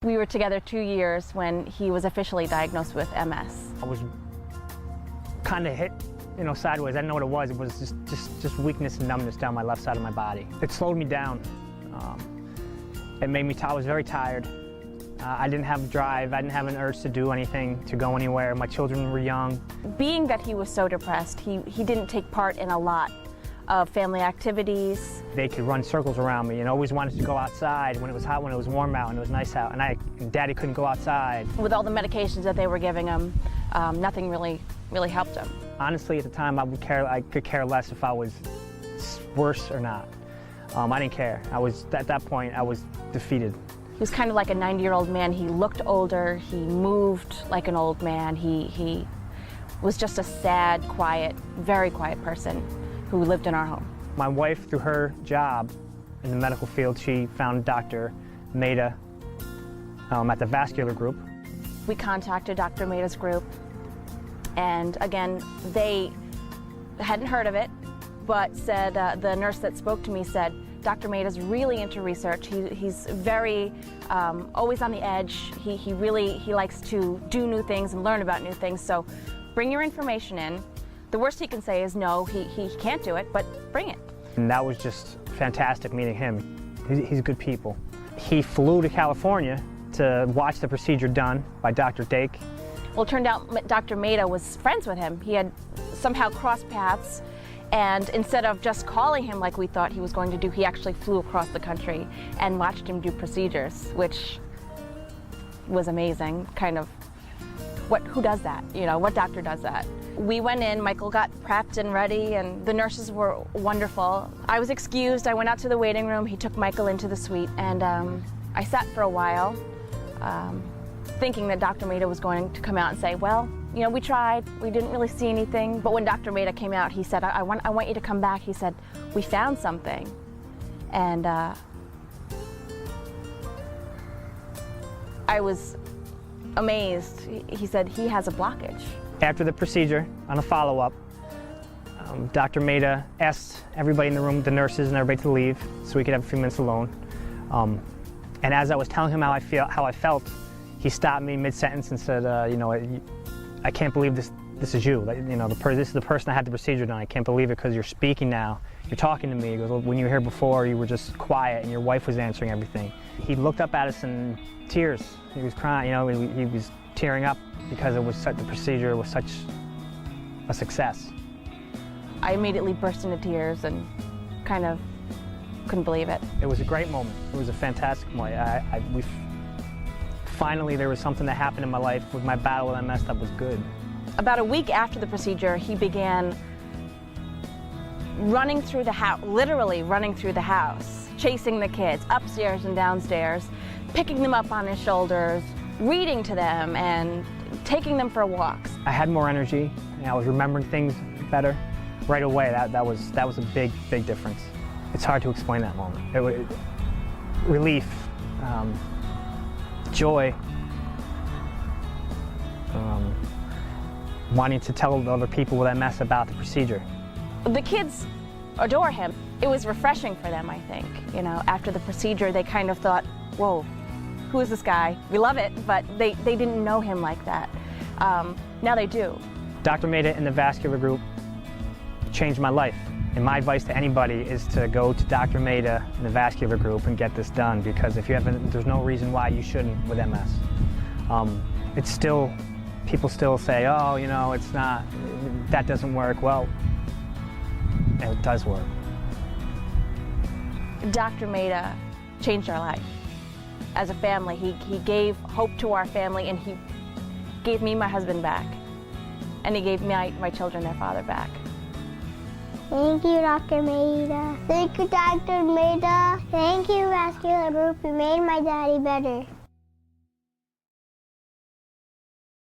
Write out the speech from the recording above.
We were together 2 years when he was officially diagnosed with MS. I was kind of hit, sideways. I didn't know what it was. It was just weakness and numbness down my left side of my body. It slowed me down. It made me, I was very tired. I didn't have drive. I didn't have an urge to do anything, to go anywhere. My children were young. Being that he was so depressed, he didn't take part in a lot of family activities. They could run circles around me and always wanted to go outside when it was hot, when it was warm out, and it was nice out. And Daddy couldn't go outside. With all the medications that they were giving him, nothing really helped him. Honestly, at the time, I could care less if I was worse or not. I didn't care. At that point, I was defeated. He was kind of like a 90-year-old man. He looked older. He moved like an old man. He was just a sad, quiet, very quiet person who lived in our home. My wife, through her job in the medical field, she found Dr. Maida at the vascular group. We contacted Dr. Maida's group, and again, they hadn't heard of it, but said, the nurse that spoke to me said, Dr. Maida's really into research. He's very, always on the edge. He likes to do new things and learn about new things, so bring your information in. The worst he can say is no, he can't do it, but bring it. And that was just fantastic meeting him. He's good people. He flew to California to watch the procedure done by Dr. Dake. Well, it turned out Dr. Maida was friends with him. He had somehow crossed paths, and instead of just calling him like we thought he was going to do, he actually flew across the country and watched him do procedures, which was amazing. Kind of, who does that? What doctor does that? We went in, Michael got prepped and ready, and the nurses were wonderful. I was excused, I went out to the waiting room, he took Michael into the suite, and I sat for a while, thinking that Dr. Maida was going to come out and say, well, we tried, we didn't really see anything. But when Dr. Maida came out, he said, I want you to come back. He said, we found something. And I was amazed. He said he has a blockage. After the procedure, on a follow-up, Dr. Maida asked everybody in the room, the nurses and everybody, to leave so we could have a few minutes alone. And as I was telling him how I felt, he stopped me mid-sentence and said, I can't believe this is you. This is the person that had the procedure done. I can't believe it because you're speaking now. You're talking to me. He goes, well, when you were here before, you were just quiet and your wife was answering everything. He looked up at us in tears. He was crying, he was tearing up because the procedure was such a success. I immediately burst into tears and kind of couldn't believe it. It was a great moment. It was a fantastic moment. Finally, there was something that happened in my life with my battle with MS that was good. About a week after the procedure, he began running through the house, literally running through the house, chasing the kids upstairs and downstairs, picking them up on his shoulders, reading to them, and taking them for walks. I had more energy, and I was remembering things better right away. That was a big difference. It's hard to explain that moment. Relief, joy, wanting to tell other people with MS about the procedure. The kids adore him. It was refreshing for them, I think. After the procedure, they kind of thought, whoa, who is this guy? We love it, but they didn't know him like that. Now they do. Dr. Maida and the vascular group changed my life. And my advice to anybody is to go to Dr. Maida and the vascular group and get this done, because there's no reason why you shouldn't with MS. People still say, oh, it's not, that doesn't work. Well, it does work. Dr. Maida changed our life. As a family, he gave hope to our family, and he gave me my husband back. And he gave my children their father back. Thank you, Dr. Maida. Thank you, Dr. Maida. Thank you, Vascular Group. You made my daddy better.